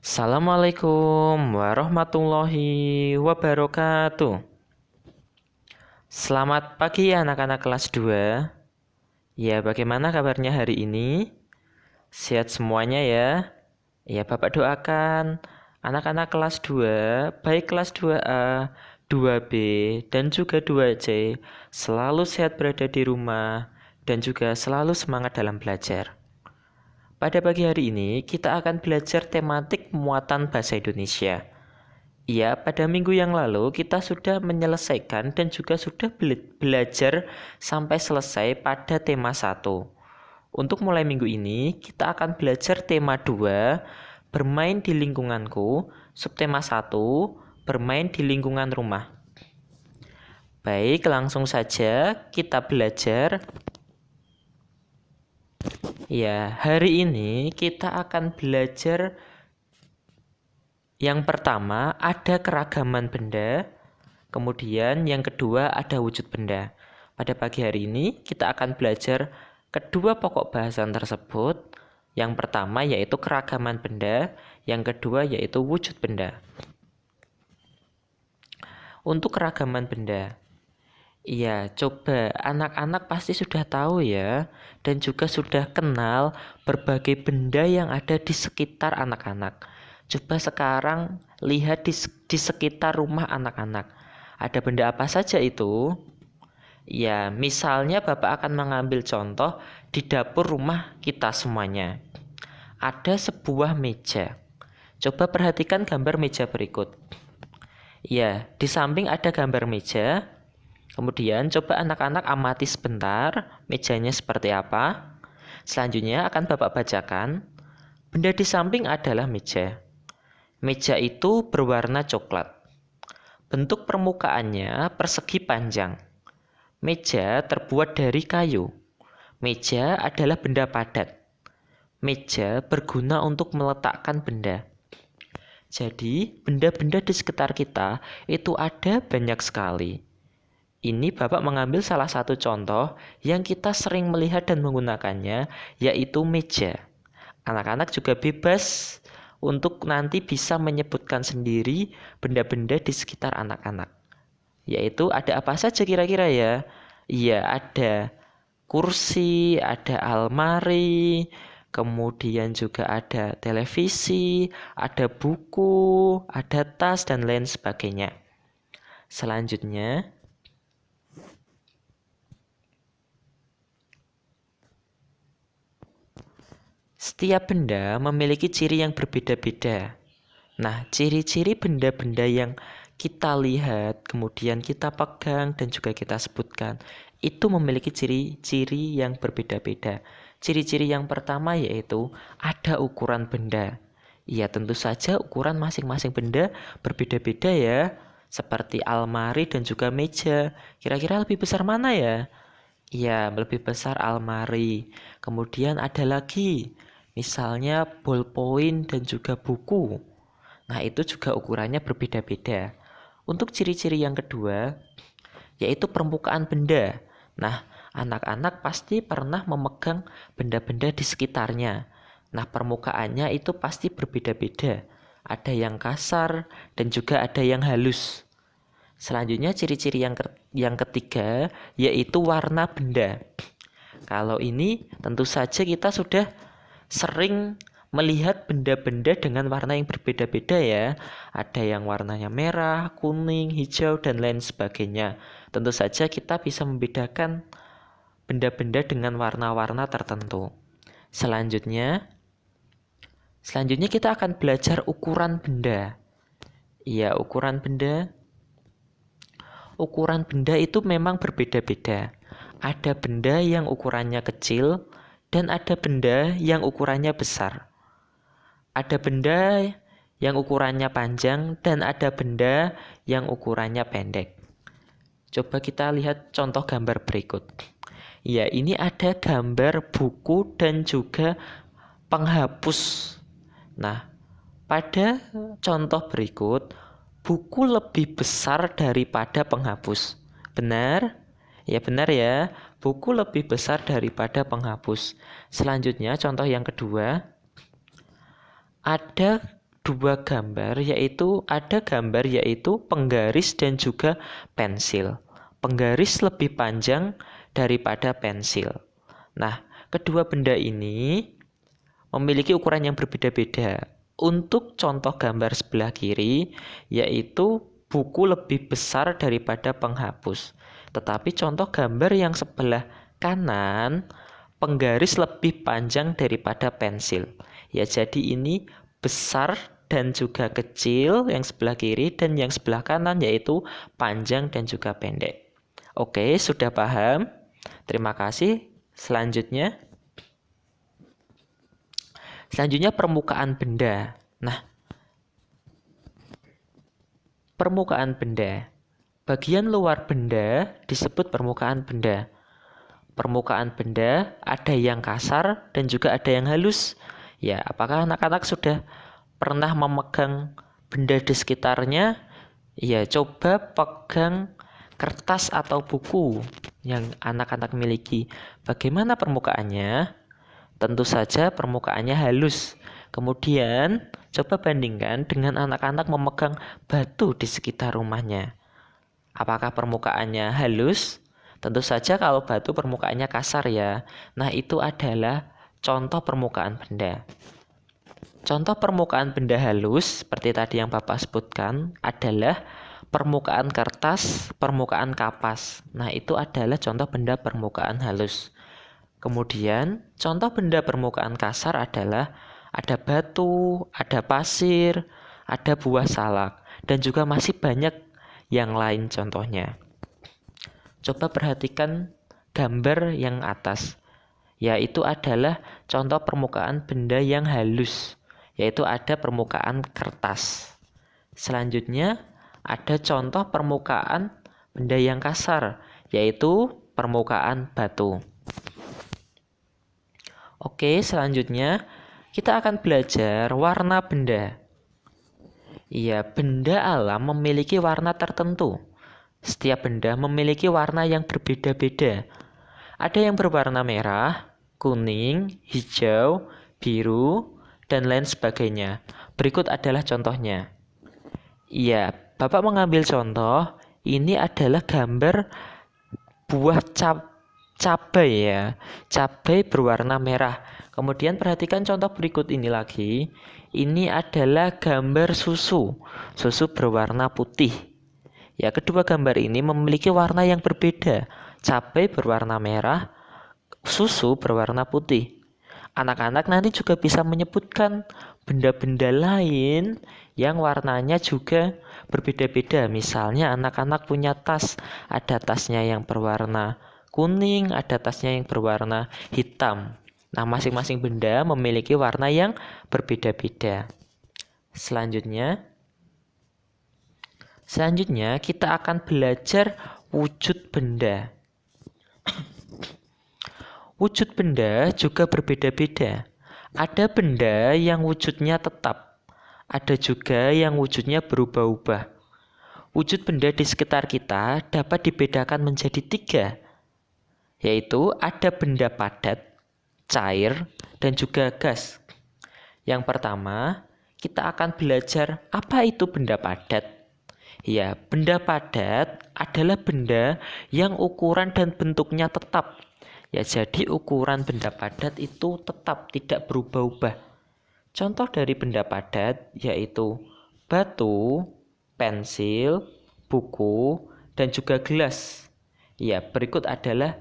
Assalamualaikum warahmatullahi wabarakatuh. Selamat pagi anak-anak kelas 2. Ya, bagaimana kabarnya hari ini? Sehat semuanya ya? Ya, Bapak doakan anak-anak kelas 2, baik kelas 2A, 2B, dan juga 2C, selalu sehat berada di rumah dan juga selalu semangat dalam belajar. Pada pagi hari ini, kita akan belajar tematik muatan bahasa Indonesia. Ya, pada minggu yang lalu kita sudah menyelesaikan dan juga sudah belajar sampai selesai pada tema 1. Untuk mulai minggu ini, kita akan belajar tema 2, bermain di lingkunganku, subtema 1, bermain di lingkungan rumah. Baik, langsung saja kita belajar. Ya, hari ini kita akan belajar yang pertama ada keragaman benda, kemudian yang kedua ada wujud benda. Pada pagi hari ini kita akan belajar kedua pokok bahasan tersebut. Yang pertama yaitu keragaman benda, yang kedua yaitu wujud benda. Untuk keragaman benda, iya, coba anak-anak pasti sudah tahu ya, dan juga sudah kenal berbagai benda yang ada di sekitar anak-anak. Coba sekarang lihat di sekitar rumah anak-anak. Ada benda apa saja itu? Ya, misalnya Bapak akan mengambil contoh di dapur rumah kita semuanya. Ada sebuah meja. Coba perhatikan gambar meja berikut. Ya, di samping ada gambar meja. Kemudian coba anak-anak amati sebentar mejanya seperti apa. Selanjutnya akan Bapak bacakan. Benda di samping adalah meja. Meja itu berwarna coklat. Bentuk permukaannya persegi panjang. Meja terbuat dari kayu. Meja adalah benda padat. Meja berguna untuk meletakkan benda. Jadi, benda-benda di sekitar kita itu ada banyak sekali. Ini Bapak mengambil salah satu contoh yang kita sering melihat dan menggunakannya, yaitu meja. Anak-anak juga bebas untuk nanti bisa menyebutkan sendiri benda-benda di sekitar anak-anak. Yaitu ada apa saja kira-kira ya? Iya, ada kursi, ada almari, kemudian juga ada televisi, ada buku, ada tas, dan lain sebagainya. Selanjutnya, setiap benda memiliki ciri yang berbeda-beda. Nah, ciri-ciri benda-benda yang kita lihat, kemudian kita pegang dan juga kita sebutkan, itu memiliki ciri-ciri yang berbeda-beda. Ciri-ciri yang pertama yaitu ada ukuran benda. Ya, tentu saja ukuran masing-masing benda berbeda-beda ya. Seperti almari dan juga meja. Kira-kira lebih besar mana ya? Ya, lebih besar almari. Kemudian ada lagi, misalnya ballpoint dan juga buku. Nah, itu juga ukurannya berbeda-beda. Untuk ciri-ciri yang kedua, yaitu permukaan benda. Nah, anak-anak pasti pernah memegang benda-benda di sekitarnya. Nah, permukaannya itu pasti berbeda-beda. Ada yang kasar dan juga ada yang halus. Selanjutnya ciri-ciri yang ketiga yaitu warna benda. Kalau ini tentu saja kita sudah sering melihat benda-benda dengan warna yang berbeda-beda ya. Ada yang warnanya merah, kuning, hijau, dan lain sebagainya. Tentu saja kita bisa membedakan benda-benda dengan warna-warna tertentu. Selanjutnya kita akan belajar ukuran benda. Iya, ukuran benda. Ukuran benda itu memang berbeda-beda. Ada benda yang ukurannya kecil dan ada benda yang ukurannya besar. Ada benda yang ukurannya panjang dan ada benda yang ukurannya pendek. Coba kita lihat contoh gambar berikut. Ya, ini ada gambar buku dan juga penghapus. Nah, pada contoh berikut, buku lebih besar daripada penghapus. Benar? Ya, benar ya. Buku lebih besar daripada penghapus. Selanjutnya, contoh yang kedua. Ada dua gambar, yaitu ada gambar yaitu penggaris dan juga pensil. Penggaris lebih panjang daripada pensil. Nah, kedua benda ini memiliki ukuran yang berbeda-beda. Untuk contoh gambar sebelah kiri, yaitu buku lebih besar daripada penghapus. Tetapi contoh gambar yang sebelah kanan, penggaris lebih panjang daripada pensil. Ya, jadi ini besar dan juga kecil yang sebelah kiri, dan yang sebelah kanan yaitu panjang dan juga pendek. Oke, sudah paham? Terima kasih. Selanjutnya permukaan benda. Nah, permukaan benda. Bagian luar benda disebut permukaan benda. Permukaan benda ada yang kasar dan juga ada yang halus. Ya, apakah anak-anak sudah pernah memegang benda di sekitarnya? Ya, coba pegang kertas atau buku yang anak-anak miliki. Bagaimana permukaannya? Tentu saja permukaannya halus. Kemudian, coba bandingkan dengan anak-anak memegang batu di sekitar rumahnya. Apakah permukaannya halus? Tentu saja kalau batu permukaannya kasar ya. Nah, itu adalah contoh permukaan benda. Contoh permukaan benda halus, seperti tadi yang Bapak sebutkan, adalah permukaan kertas, permukaan kapas. Nah, itu adalah contoh benda permukaan halus. Kemudian, contoh benda permukaan kasar adalah ada batu, ada pasir, ada buah salak, dan juga masih banyak yang lain contohnya. Coba perhatikan gambar yang atas, yaitu adalah contoh permukaan benda yang halus, yaitu ada permukaan kertas. Selanjutnya, ada contoh permukaan benda yang kasar, yaitu permukaan batu. Oke, selanjutnya kita akan belajar warna benda. Iya, benda alam memiliki warna tertentu. Setiap benda memiliki warna yang berbeda-beda. Ada yang berwarna merah, kuning, hijau, biru, dan lain sebagainya. Berikut adalah contohnya. Iya, Bapak mengambil contoh. Ini adalah gambar buah cabai ya. Cabai berwarna merah. Kemudian perhatikan contoh berikut ini lagi. Ini adalah gambar susu. Susu berwarna putih. Ya, kedua gambar ini memiliki warna yang berbeda. Cabai berwarna merah, susu berwarna putih. Anak-anak nanti juga bisa menyebutkan benda-benda lain yang warnanya juga berbeda-beda. Misalnya anak-anak punya tas, ada tasnya yang berwarna kuning, ada tasnya yang berwarna hitam. Nah, masing-masing benda memiliki warna yang berbeda-beda. Selanjutnya kita akan belajar wujud benda. Wujud benda juga berbeda-beda. Ada benda yang wujudnya tetap, ada juga yang wujudnya berubah-ubah. Wujud benda di sekitar kita dapat dibedakan menjadi 3, yaitu ada benda padat, cair, dan juga gas. Yang pertama, kita akan belajar apa itu benda padat. Ya, benda padat adalah benda yang ukuran dan bentuknya tetap. Ya, jadi ukuran benda padat itu tetap, tidak berubah-ubah. Contoh dari benda padat yaitu batu, pensil, buku, dan juga gelas. Ya, berikut adalah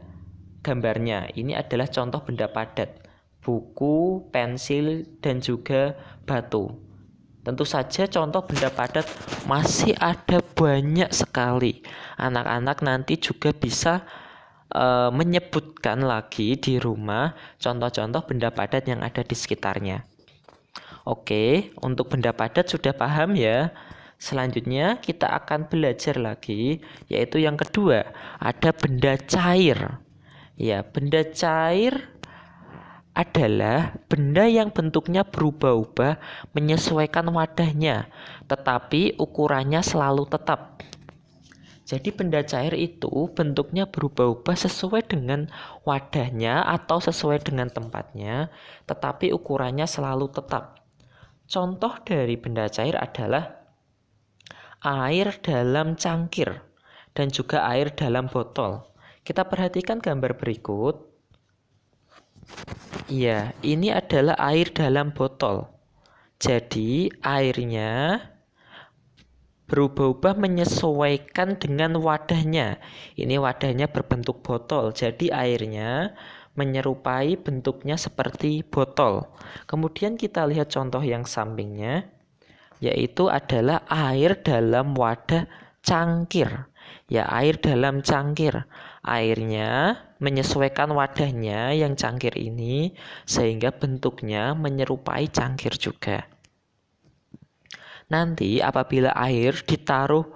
gambarnya. Ini adalah contoh benda padat. Buku, pensil, dan juga batu. Tentu saja contoh benda padat masih ada banyak sekali. Anak-anak nanti juga bisa menyebutkan lagi di rumah contoh-contoh benda padat yang ada di sekitarnya. Oke, untuk benda padat sudah paham ya. Selanjutnya kita akan belajar lagi, yaitu yang kedua, ada benda cair. Ya, benda cair adalah benda yang bentuknya berubah-ubah menyesuaikan wadahnya, tetapi ukurannya selalu tetap. Jadi benda cair itu bentuknya berubah-ubah sesuai dengan wadahnya atau sesuai dengan tempatnya, tetapi ukurannya selalu tetap. Contoh dari benda cair adalah air dalam cangkir dan juga air dalam botol. Kita perhatikan gambar berikut. Iya, ini adalah air dalam botol. Jadi, airnya berubah-ubah menyesuaikan dengan wadahnya. Ini wadahnya berbentuk botol, jadi airnya menyerupai bentuknya seperti botol. Kemudian kita lihat contoh yang sampingnya, yaitu adalah air dalam wadah cangkir. Ya, air dalam cangkir. Airnya menyesuaikan wadahnya yang cangkir ini sehingga bentuknya menyerupai cangkir juga. Nanti apabila air ditaruh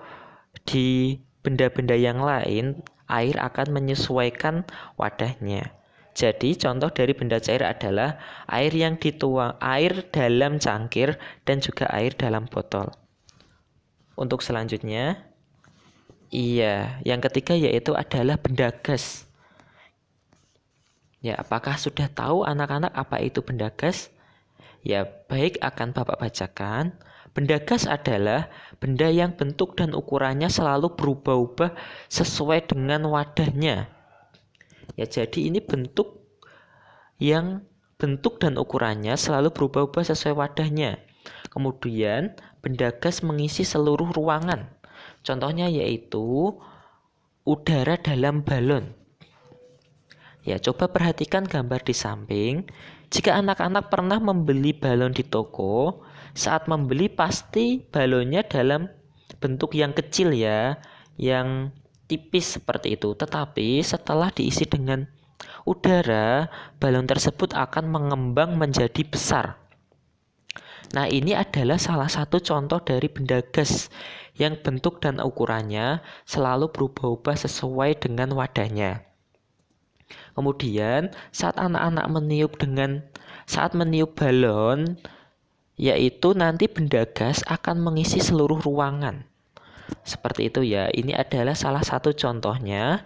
di benda-benda yang lain, air akan menyesuaikan wadahnya. Jadi contoh dari benda cair adalah air yang dituang, air dalam cangkir dan juga air dalam botol. Untuk selanjutnya, yang ketiga yaitu adalah benda gas. Ya, apakah sudah tahu anak-anak apa itu benda gas? Ya, baik akan Bapak bacakan. Benda gas adalah benda yang bentuk dan ukurannya selalu berubah-ubah sesuai dengan wadahnya. Ya, jadi ini bentuk dan ukurannya selalu berubah-ubah sesuai wadahnya. Kemudian, benda gas mengisi seluruh ruangan. Contohnya yaitu udara dalam balon. Ya, coba perhatikan gambar di samping. Jika anak-anak pernah membeli balon di toko, saat membeli pasti balonnya dalam bentuk yang kecil ya, yang tipis seperti itu. Tetapi setelah diisi dengan udara, balon tersebut akan mengembang menjadi besar. Nah, ini adalah salah satu contoh dari benda gas yang bentuk dan ukurannya selalu berubah-ubah sesuai dengan wadahnya. Kemudian saat anak-anak meniup balon, yaitu nanti benda gas akan mengisi seluruh ruangan. Seperti itu ya. Ini adalah salah satu contohnya,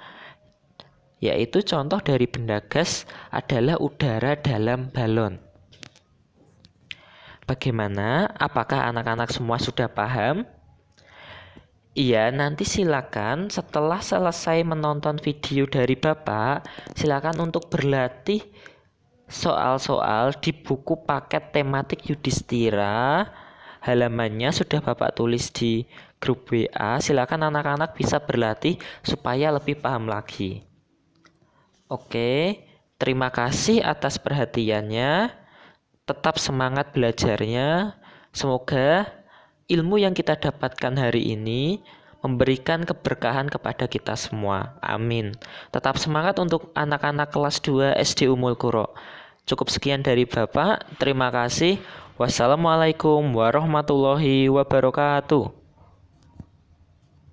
yaitu contoh dari benda gas adalah udara dalam balon. Bagaimana? Apakah anak-anak semua sudah paham? Iya, nanti silakan setelah selesai menonton video dari Bapak, silakan untuk berlatih soal-soal di buku paket tematik Yudhistira. Halamannya sudah Bapak tulis di grup WA. Silakan anak-anak bisa berlatih supaya lebih paham lagi. Oke, terima kasih atas perhatiannya. Tetap semangat belajarnya. Semoga ilmu yang kita dapatkan hari ini memberikan keberkahan kepada kita semua. Amin. Tetap semangat untuk anak-anak kelas 2 SD Ummul Qura. Cukup sekian dari Bapak. Terima kasih. Wassalamualaikum warahmatullahi wabarakatuh.